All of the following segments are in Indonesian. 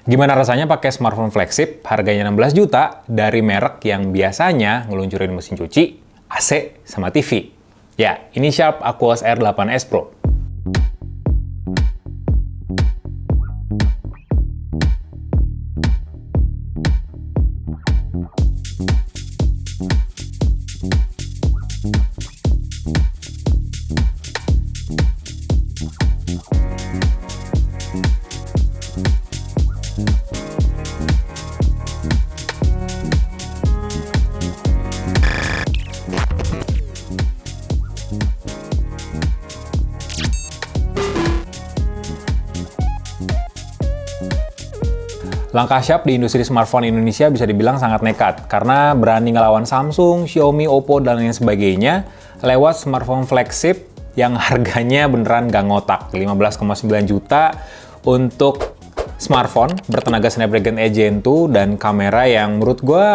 Gimana rasanya pakai smartphone flagship harganya 16 juta dari merek yang biasanya ngeluncurin mesin cuci, AC, sama TV? Ya, ini Sharp Aquos R8s Pro. Langkah Sharp di industri smartphone Indonesia bisa dibilang sangat nekat, karena berani ngelawan Samsung, Xiaomi, Oppo, dan lain sebagainya lewat smartphone flagship yang harganya beneran gak ngotak. 15,9 juta untuk smartphone bertenaga Snapdragon 8 Gen 2 dan kamera yang menurut gue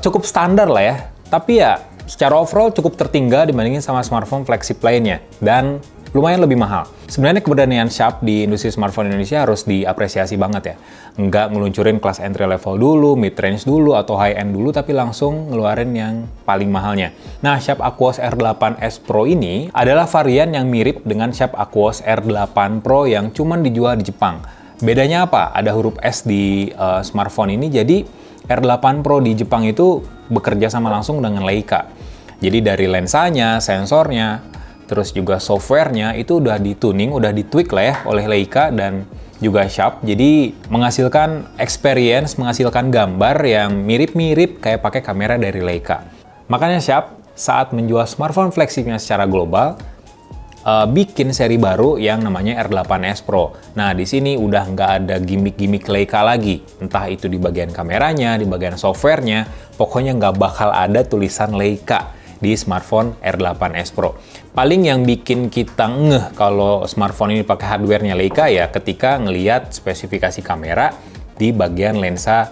cukup standar lah ya. Tapi ya secara overall cukup tertinggal dibandingin sama smartphone flagship lainnya. Dan lumayan lebih mahal. Sebenarnya keberanian Sharp di industri smartphone Indonesia harus diapresiasi banget ya. Nggak ngeluncurin kelas entry level dulu, mid range dulu, atau high end dulu, tapi langsung ngeluarin yang paling mahalnya. Nah, Sharp Aquos R8s Pro ini adalah varian yang mirip dengan Sharp Aquos R8 Pro yang cuman dijual di Jepang. Bedanya apa? Ada huruf S di smartphone ini, jadi R8 Pro di Jepang itu bekerja sama langsung dengan Leica. Jadi dari lensanya, sensornya, terus juga softwarenya itu udah dituning, udah ditweak lah ya oleh Leica dan juga Sharp. Jadi menghasilkan experience, menghasilkan gambar yang mirip-mirip kayak pakai kamera dari Leica. Makanya Sharp saat menjual smartphone flagshipnya secara global, bikin seri baru yang namanya R8s Pro. Nah, di sini udah nggak ada gimmick-gimmick Leica lagi. Entah itu di bagian kameranya, di bagian softwarenya, pokoknya nggak bakal ada tulisan Leica di smartphone R8s Pro. Paling yang bikin kita ngeh kalau smartphone ini pakai hardware-nya Leica ya ketika ngelihat spesifikasi kamera di bagian lensa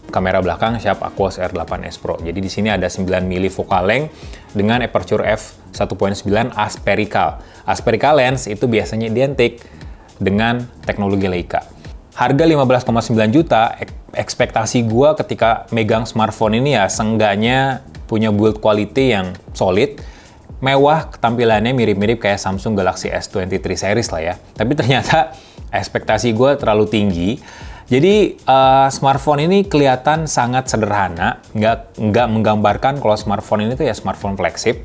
kamera belakang Sharp Aquos R8s Pro. Jadi di sini ada 9 mili focal length dengan aperture f1.9 aspherical. Aspherical lens itu biasanya identik dengan teknologi Leica. Harga 15,9 juta, ekspektasi gua ketika megang smartphone ini ya seenggaknya punya build quality yang solid, mewah, tampilannya mirip-mirip kayak Samsung Galaxy S23 series lah ya. Tapi ternyata ekspektasi gue terlalu tinggi. Jadi smartphone ini kelihatan sangat sederhana, nggak menggambarkan kalau smartphone ini tuh ya smartphone flagship.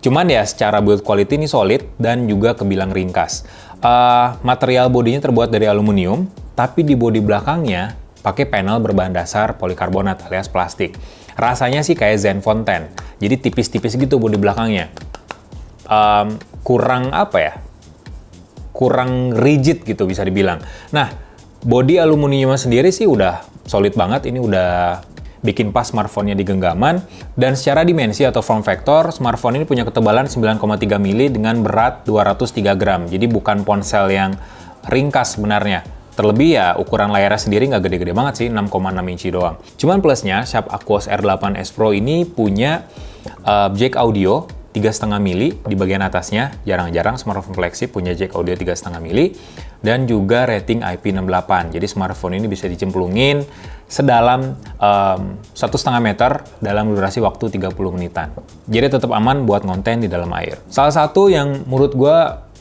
Cuman ya secara build quality ini solid dan juga kebilang ringkas. Material bodinya terbuat dari aluminium, tapi di bodi belakangnya pakai panel berbahan dasar polikarbonat alias plastik. Rasanya sih kayak Zenfone 10, jadi tipis-tipis gitu bodi belakangnya. Kurang apa ya? Kurang rigid gitu bisa dibilang. Nah, bodi aluminiumnya sendiri sih udah solid banget, ini udah bikin pas smartphone-nya di genggaman. Dan secara dimensi atau form factor, smartphone ini punya ketebalan 9,3 mili dengan berat 203 gram. Jadi bukan ponsel yang ringkas sebenarnya. Terlebih ya ukuran layarnya sendiri nggak gede-gede banget sih, 6,6 inci doang. Cuman plusnya, Sharp Aquos R8s Pro ini punya jack audio 3,5 mili di bagian atasnya. Jarang-jarang smartphone flagship punya jack audio 3,5 mili. Dan juga rating IP68. Jadi smartphone ini bisa dicemplungin sedalam 1,5 meter dalam durasi waktu 30 menitan. Jadi tetap aman buat ngonten di dalam air. Salah satu yang menurut gue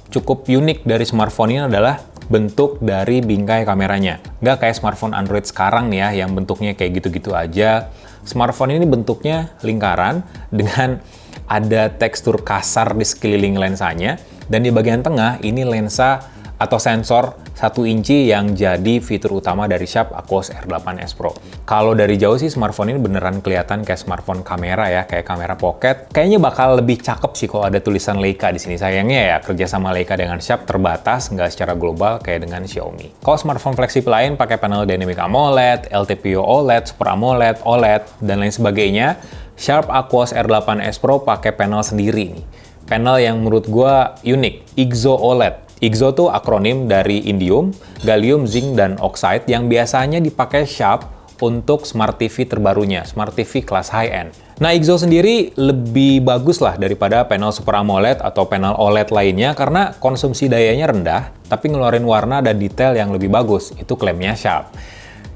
cukup unik dari smartphone ini adalah bentuk dari bingkai kameranya. Nggak kayak smartphone Android sekarang nih ya, yang bentuknya kayak gitu-gitu aja. Smartphone ini bentuknya lingkaran dengan ada tekstur kasar di sekeliling lensanya. Dan di bagian tengah ini lensa atau sensor 1 inci yang jadi fitur utama dari Sharp Aquos R8s Pro. Kalau dari jauh sih smartphone ini beneran kelihatan kayak smartphone kamera ya, kayak kamera pocket. Kayaknya bakal lebih cakep sih kalau ada tulisan Leica di sini. Sayangnya ya kerjasama Leica dengan Sharp terbatas, nggak secara global kayak dengan Xiaomi. Kalau smartphone flagship lain pakai panel Dynamic AMOLED, LTPO OLED, Super AMOLED, OLED, dan lain sebagainya, Sharp Aquos R8s Pro pakai panel sendiri nih. Panel yang menurut gua unik, IGZO OLED. IGZO tuh akronim dari indium, gallium, zinc, dan oxide yang biasanya dipakai Sharp untuk Smart TV terbarunya, Smart TV kelas high-end. Nah, Exo sendiri lebih bagus lah daripada panel Super AMOLED atau panel OLED lainnya karena konsumsi dayanya rendah, tapi ngeluarin warna dan detail yang lebih bagus. Itu klaimnya Sharp.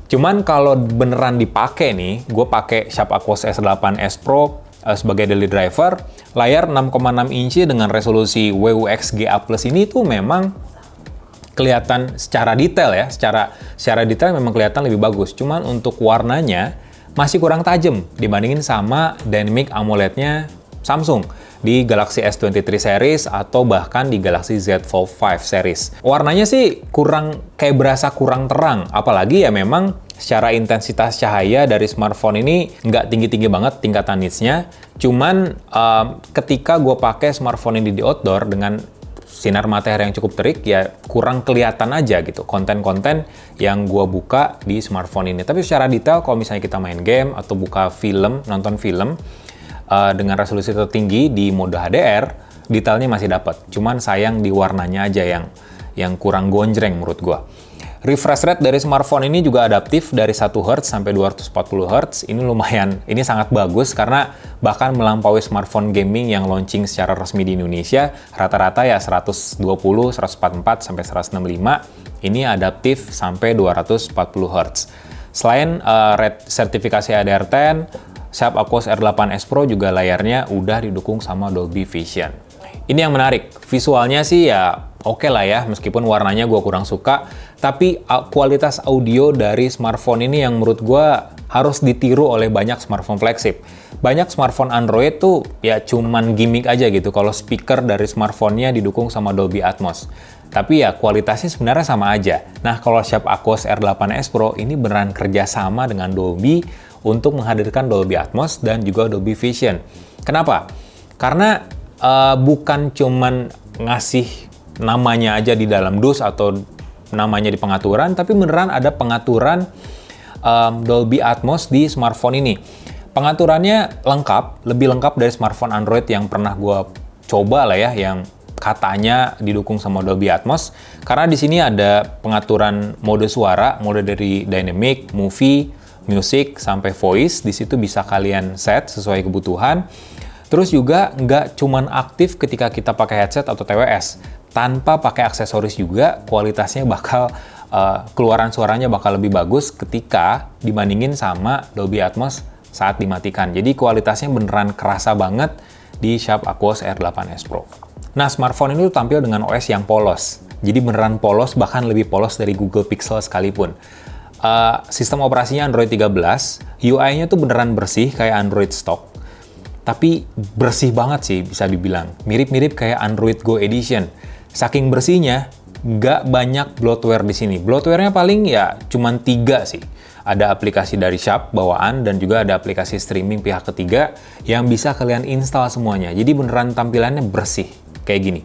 Cuman kalau beneran dipakai nih, gue pakai Sharp Aquos S8s Pro sebagai daily driver, layar 6,6 inci dengan resolusi WUX GA+ ini tuh memang kelihatan secara detail ya, secara detail memang kelihatan lebih bagus. Cuman untuk warnanya masih kurang tajam dibandingin sama Dynamic AMOLED-nya Samsung di Galaxy S23 series atau bahkan di Galaxy Z Fold 5 series. Warnanya sih kayak berasa kurang terang, apalagi ya memang secara intensitas cahaya dari smartphone ini nggak tinggi-tinggi banget tingkatan nitsnya. Cuman ketika gue pakai smartphone ini di outdoor dengan sinar matahari yang cukup terik, ya kurang kelihatan aja gitu konten-konten yang gua buka di smartphone ini. Tapi secara detail kalau misalnya kita main game atau buka film, nonton film dengan resolusi tertinggi di mode HDR, detailnya masih dapat. Cuman sayang di warnanya aja yang kurang gonjreng menurut gua. Refresh rate dari smartphone ini juga adaptif dari 1 Hz sampai 240 Hz. Ini lumayan, ini sangat bagus karena bahkan melampaui smartphone gaming yang launching secara resmi di Indonesia. Rata-rata ya 120, 144, sampai 165. Ini adaptif sampai 240 Hz. Selain rate sertifikasi HDR10, Sharp Aquos R8s Pro juga layarnya udah didukung sama Dolby Vision. Ini yang menarik, visualnya sih ya oke lah ya, meskipun warnanya gue kurang suka, tapi kualitas audio dari smartphone ini yang menurut gue harus ditiru oleh banyak smartphone flagship. Banyak smartphone Android tuh ya cuman gimmick aja gitu, kalau speaker dari smartphone-nya didukung sama Dolby Atmos. Tapi ya kualitasnya sebenarnya sama aja. Nah, kalau Sharp Aquos R8s Pro ini beneran kerja sama dengan Dolby untuk menghadirkan Dolby Atmos dan juga Dolby Vision. Kenapa? Karena bukan cuman ngasih namanya aja di dalam DUS atau namanya di pengaturan, tapi beneran ada pengaturan Dolby Atmos di smartphone ini. Pengaturannya lengkap, lebih lengkap dari smartphone Android yang pernah gue coba lah ya, yang katanya didukung sama Dolby Atmos. Karena di sini ada pengaturan mode suara, mode dari Dynamic, Movie, Music, sampai Voice. Di situ bisa kalian set sesuai kebutuhan. Terus juga nggak cuman aktif ketika kita pakai headset atau TWS. Tanpa pakai aksesoris juga, kualitasnya bakal, keluaran suaranya bakal lebih bagus ketika dibandingin sama Dolby Atmos saat dimatikan. Jadi kualitasnya beneran kerasa banget di Sharp Aquos R8s Pro. Nah, smartphone ini tuh tampil dengan OS yang polos. Jadi beneran polos, bahkan lebih polos dari Google Pixel sekalipun. Sistem operasinya Android 13, UI-nya tuh beneran bersih kayak Android stock. Tapi bersih banget sih bisa dibilang. Mirip-mirip kayak Android Go Edition. Saking bersihnya, nggak banyak bloatware di sini. Bloatware-nya paling ya cuman 3 sih. Ada aplikasi dari Sharp bawaan dan juga ada aplikasi streaming pihak ketiga yang bisa kalian install semuanya. Jadi beneran tampilannya bersih kayak gini.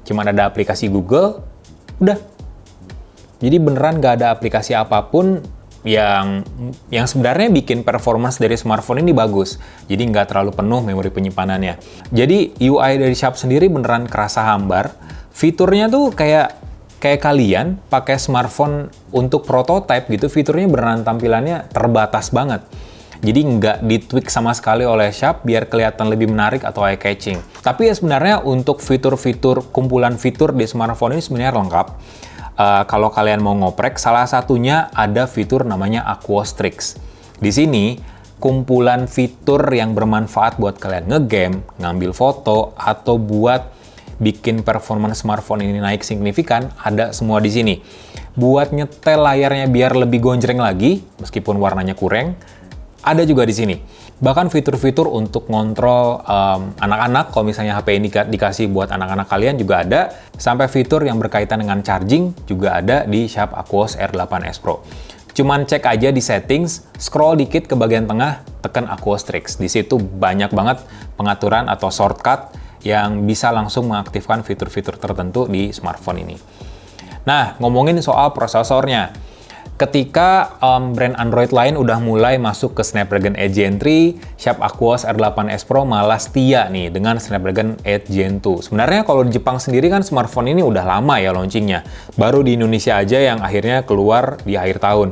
Cuman ada aplikasi Google, udah. Jadi beneran nggak ada aplikasi apapun yang sebenarnya bikin performance dari smartphone ini bagus. Jadi nggak terlalu penuh memori penyimpanannya. Jadi UI dari Sharp sendiri beneran kerasa hambar. Fiturnya tuh kayak kalian pakai smartphone untuk prototype gitu, fiturnya beneran tampilannya terbatas banget. Jadi nggak ditweak sama sekali oleh Sharp biar kelihatan lebih menarik atau eye-catching. Tapi ya sebenarnya untuk fitur-fitur, kumpulan fitur di smartphone ini sebenarnya lengkap. Kalau kalian mau ngoprek, salah satunya ada fitur namanya Aquos Tricks. Di sini, kumpulan fitur yang bermanfaat buat kalian ngegame, ngambil foto, atau buat bikin performance smartphone ini naik signifikan, ada semua di sini. Buat nyetel layarnya biar lebih gonjreng lagi, meskipun warnanya kurang, ada juga di sini. Bahkan fitur-fitur untuk ngontrol anak-anak, kalau misalnya HP ini dikasih buat anak-anak kalian juga ada, sampai fitur yang berkaitan dengan charging juga ada di Sharp Aquos R8s Pro. Cuman cek aja di settings, scroll dikit ke bagian tengah, tekan Aquos Tricks. Di situ banyak banget pengaturan atau shortcut yang bisa langsung mengaktifkan fitur-fitur tertentu di smartphone ini. Nah, ngomongin soal prosesornya. Ketika brand Android lain udah mulai masuk ke Snapdragon 8 Gen 3, Sharp Aquos R8s Pro malah setia nih dengan Snapdragon 8 Gen 2. Sebenarnya kalau di Jepang sendiri kan smartphone ini udah lama ya launchingnya. Baru di Indonesia aja yang akhirnya keluar di akhir tahun.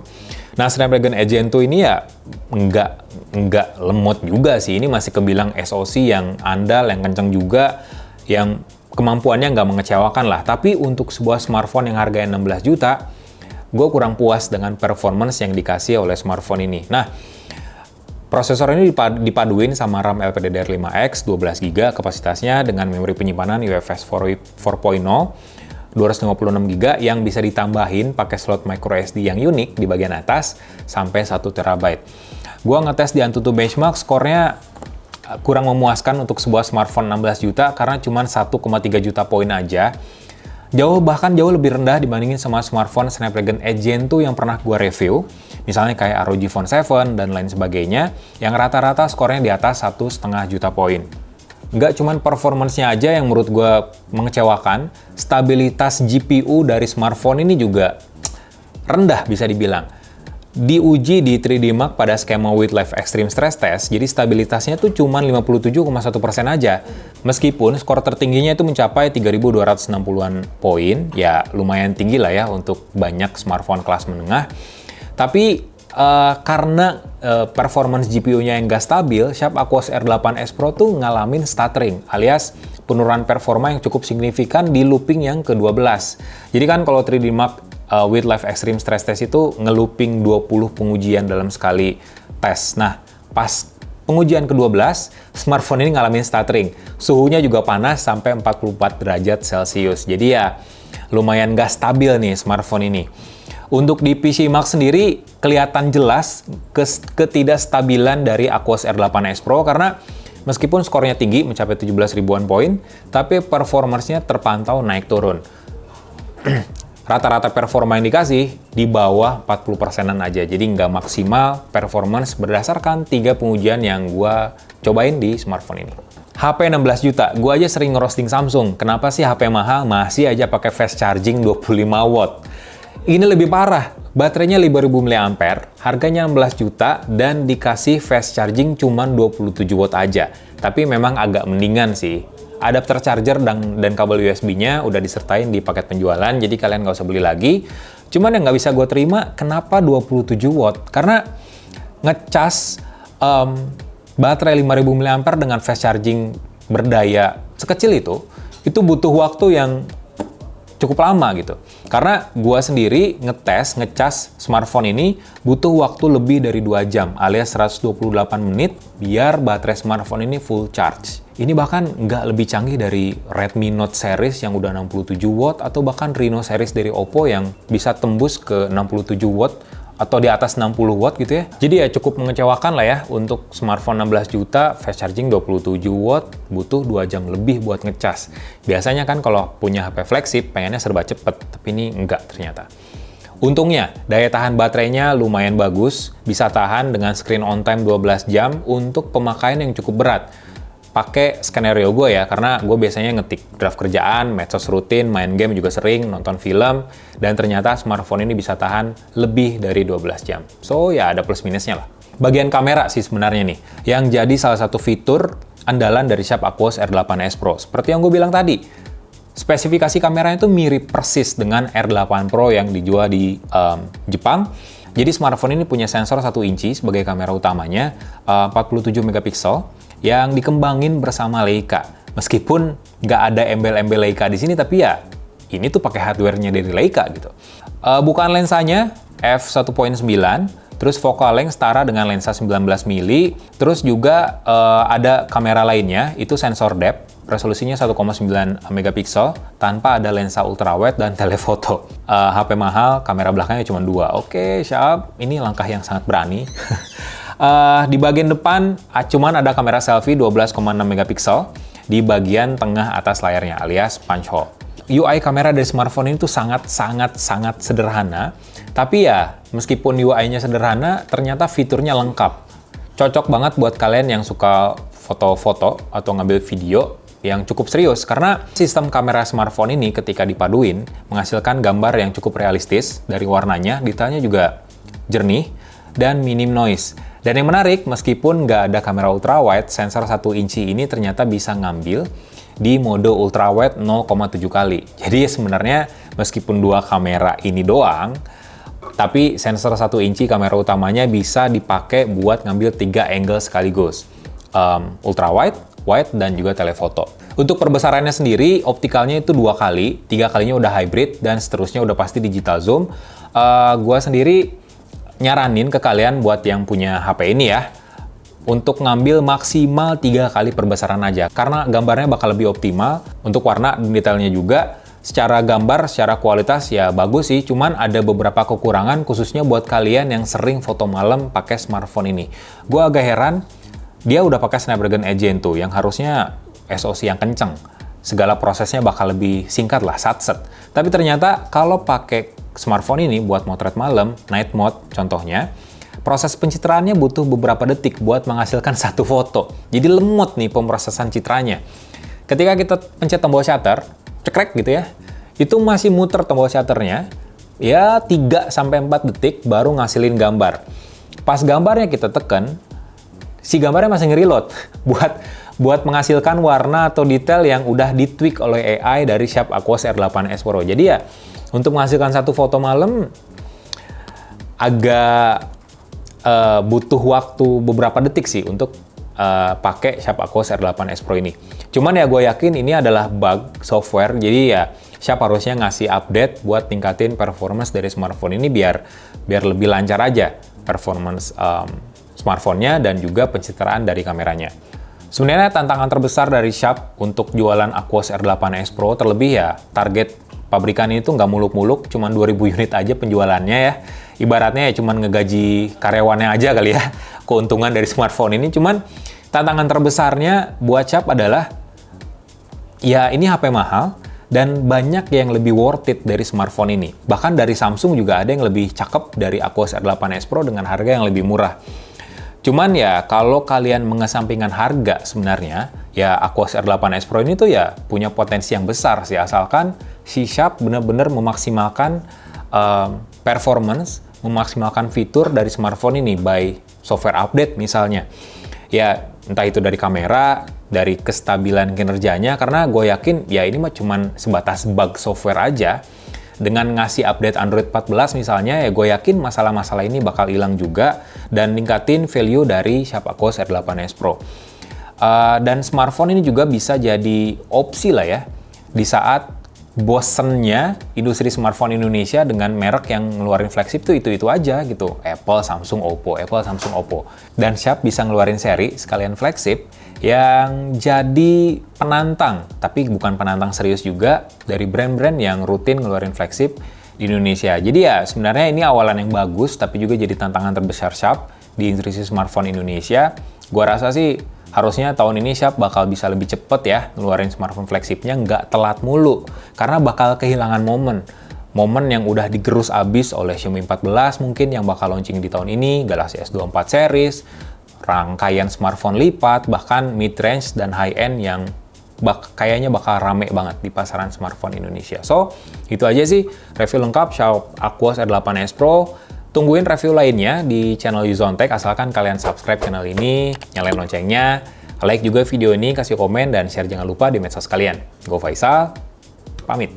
Nah, Snapdragon Edge Gen 2 ini ya nggak lemot juga sih. Ini masih kebilang SoC yang andal, yang kenceng juga, yang kemampuannya nggak mengecewakan lah. Tapi untuk sebuah smartphone yang harganya 16 juta, gue kurang puas dengan performance yang dikasih oleh smartphone ini. Nah, prosesor ini dipaduin sama RAM LPDDR5X 12GB kapasitasnya dengan memori penyimpanan UFS 4.0 256GB yang bisa ditambahin pakai slot microSD yang unik di bagian atas sampai 1 TB. Gua ngetes di Antutu Benchmark, skornya kurang memuaskan untuk sebuah smartphone 16 juta karena cuma 1,3 juta poin aja. Bahkan jauh lebih rendah dibandingin sama smartphone Snapdragon Edge Gen 2 yang pernah gua review, misalnya kayak ROG Phone 7 dan lain sebagainya, yang rata-rata skornya di atas 1,5 juta poin. Nggak cuman performance-nya aja yang menurut gue mengecewakan, stabilitas GPU dari smartphone ini juga rendah bisa dibilang. Diuji di 3D Mark pada skema with live extreme stress test, jadi stabilitasnya tuh cuman 57,1% aja. Meskipun skor tertingginya itu mencapai 3.260-an poin, ya lumayan tinggi lah ya untuk banyak smartphone kelas menengah. Tapi karena performance GPU-nya yang nggak stabil, Sharp Aquos R8S Pro tuh ngalamin stuttering, alias penurunan performa yang cukup signifikan di looping yang ke-12. Jadi kan kalau 3D Mark with Live Extreme Stress Test itu nge-looping 20 pengujian dalam sekali tes. Nah, pas pengujian ke-12, smartphone ini ngalamin stuttering. Suhunya juga panas sampai 44 derajat Celcius. Jadi ya lumayan nggak stabil nih smartphone ini. Untuk di PC Mark sendiri, kelihatan jelas ketidakstabilan dari Aquos R8S Pro karena meskipun skornya tinggi, mencapai 17 ribuan poin, tapi performance-nya terpantau naik turun. Rata-rata performa yang dikasih di bawah 40%-an aja, jadi nggak maksimal performance berdasarkan 3 pengujian yang gue cobain di smartphone ini. HP 16 juta, gue aja sering ngerosting Samsung. Kenapa sih HP mahal masih aja pakai fast charging 25 watt? Ini lebih parah, baterainya 5000 mAh, harganya 16 juta, dan dikasih fast charging cuma 27 watt aja. Tapi memang agak mendingan sih. Adapter charger dan kabel USB-nya udah disertain di paket penjualan, jadi kalian nggak usah beli lagi. Cuman yang nggak bisa gue terima, kenapa 27 watt? Karena ngecas baterai 5000 mAh dengan fast charging berdaya sekecil itu butuh waktu yang cukup lama gitu. Karena gua sendiri ngecas smartphone ini butuh waktu lebih dari 2 jam alias 128 menit biar baterai smartphone ini full charge. Ini bahkan nggak lebih canggih dari Redmi Note series yang udah 67 watt atau bahkan Reno series dari Oppo yang bisa tembus ke 67 watt atau di atas 60 watt gitu ya. Jadi ya cukup mengecewakan lah ya untuk smartphone 16 juta, fast charging 27 watt, butuh 2 jam lebih buat ngecas. Biasanya kan kalau punya HP flagship pengennya serba cepet, tapi ini enggak ternyata. Untungnya, daya tahan baterainya lumayan bagus, bisa tahan dengan screen on time 12 jam untuk pemakaian yang cukup berat. Pakai skenario gue ya, karena gue biasanya ngetik draft kerjaan, medsos rutin, main game juga sering, nonton film, dan ternyata smartphone ini bisa tahan lebih dari 12 jam. So, ya ada plus minusnya lah. Bagian kamera sih sebenarnya nih, yang jadi salah satu fitur andalan dari Sharp Aquos R8S Pro. Seperti yang gue bilang tadi, spesifikasi kameranya itu mirip persis dengan R8 Pro yang dijual di Jepang. Jadi smartphone ini punya sensor 1 inci sebagai kamera utamanya, 47 megapiksel, yang dikembangin bersama Leica. Meskipun nggak ada embel-embel Leica di sini, tapi ya ini tuh pakai hardware-nya dari Leica gitu. Bukaan lensanya f1.9, terus focal length setara dengan lensa 19 mili, terus juga ada kamera lainnya, itu sensor depth, resolusinya 1,9 megapiksel, tanpa ada lensa ultrawide dan telefoto. HP mahal, kamera belakangnya cuma 2. Oke, Sharp, ini langkah yang sangat berani. Di bagian depan cuman ada kamera selfie 12,6 megapiksel di bagian tengah atas layarnya alias punch hole. UI kamera dari smartphone ini tuh sangat sederhana, tapi ya meskipun UI-nya sederhana, ternyata fiturnya lengkap. Cocok banget buat kalian yang suka foto-foto atau ngambil video yang cukup serius, karena sistem kamera smartphone ini ketika dipaduin menghasilkan gambar yang cukup realistis dari warnanya, detailnya juga jernih dan minim noise. Dan yang menarik, meskipun nggak ada kamera ultrawide, sensor 1 inci ini ternyata bisa ngambil di mode ultrawide 0,7 kali. Jadi sebenarnya meskipun 2 kamera ini doang, Tapi sensor 1 inci kamera utamanya bisa dipakai buat ngambil 3 angle sekaligus. Ultra wide, wide, dan juga telephoto. Untuk perbesarannya sendiri, optikalnya itu 2 kali, 3 kalinya udah hybrid, dan seterusnya udah pasti digital zoom. Gua sendiri nyaranin ke kalian buat yang punya HP ini ya, untuk ngambil maksimal 3 kali perbesaran aja, karena gambarnya bakal lebih optimal. Untuk warna dan detailnya juga, secara gambar, secara kualitas ya bagus sih, cuman ada beberapa kekurangan khususnya buat kalian yang sering foto malam pakai smartphone ini. Gua agak heran, dia udah pakai Snapdragon 8 Gen 2 yang harusnya SoC yang kenceng. Segala prosesnya bakal lebih singkat lah, satset. Tapi ternyata kalau pakai smartphone ini buat motret malam, night mode contohnya, proses pencitraannya butuh beberapa detik buat menghasilkan satu foto. Jadi lemot nih pemrosesan citranya. Ketika kita pencet tombol shutter, cekrek gitu ya, itu masih muter tombol shutternya, ya 3-4 detik baru ngasilin gambar. Pas gambarnya kita tekan, si gambarnya masih nge-reload buat menghasilkan warna atau detail yang udah ditweak oleh AI dari Sharp Aquos R8S Pro. Jadi ya, untuk menghasilkan satu foto malam agak butuh waktu beberapa detik sih untuk pakai Sharp Aquos R8S Pro ini. Cuman ya gue yakin ini adalah bug software, jadi ya Sharp harusnya ngasih update buat tingkatin performance dari smartphone ini biar lebih lancar aja performance smartphone-nya dan juga pencitraan dari kameranya. Sebenarnya tantangan terbesar dari Sharp untuk jualan Aquos R8S Pro, terlebih ya target pabrikan ini tuh nggak muluk-muluk, cuma 2.000 unit aja penjualannya ya. Ibaratnya ya cuma ngegaji karyawannya aja kali ya, keuntungan dari smartphone ini. Cuman tantangan terbesarnya buat Sharp adalah, ya ini HP mahal, dan banyak yang lebih worth it dari smartphone ini. Bahkan dari Samsung juga ada yang lebih cakep dari Aquos R8S Pro dengan harga yang lebih murah. Cuman ya, kalau kalian mengesampingkan harga sebenarnya, ya Aquos R8S Pro ini tuh ya punya potensi yang besar sih, asalkan si Sharp benar-benar memaksimalkan performance, memaksimalkan fitur dari smartphone ini by software update misalnya. Ya, entah itu dari kamera, dari kestabilan kinerjanya, karena gue yakin ya ini mah cuman sebatas bug software aja. Dengan ngasih update Android 14 misalnya, ya gue yakin masalah-masalah ini bakal hilang juga dan ningkatin value dari Sharp Aquos R8S Pro. Dan smartphone ini juga bisa jadi opsi lah ya di saat bosennya industri smartphone Indonesia dengan merek yang ngeluarin flagship tuh itu aja gitu. Apple, Samsung, Oppo, Apple, Samsung, Oppo. Dan Sharp bisa ngeluarin seri sekalian flagship yang jadi penantang, tapi bukan penantang serius juga, dari brand-brand yang rutin ngeluarin flagship di Indonesia. Jadi ya sebenarnya ini awalan yang bagus, tapi juga jadi tantangan terbesar Sharp di industri smartphone Indonesia. Gua rasa sih harusnya tahun ini Sharp bakal bisa lebih cepet ya ngeluarin smartphone flagshipnya, nggak telat mulu, karena bakal kehilangan momen yang udah digerus abis oleh Xiaomi 14 mungkin yang bakal launching di tahun ini, Galaxy S24 series, rangkaian smartphone lipat, bahkan mid-range dan high-end yang kayaknya bakal rame banget di pasaran smartphone Indonesia. So, itu aja sih review lengkap Sharp Aquos R8S Pro. Tungguin review lainnya di channel Yuzon Tech, asalkan kalian subscribe channel ini, nyalain loncengnya, like juga video ini, kasih komen, dan share jangan lupa di medsos kalian. Gue Faisal, pamit.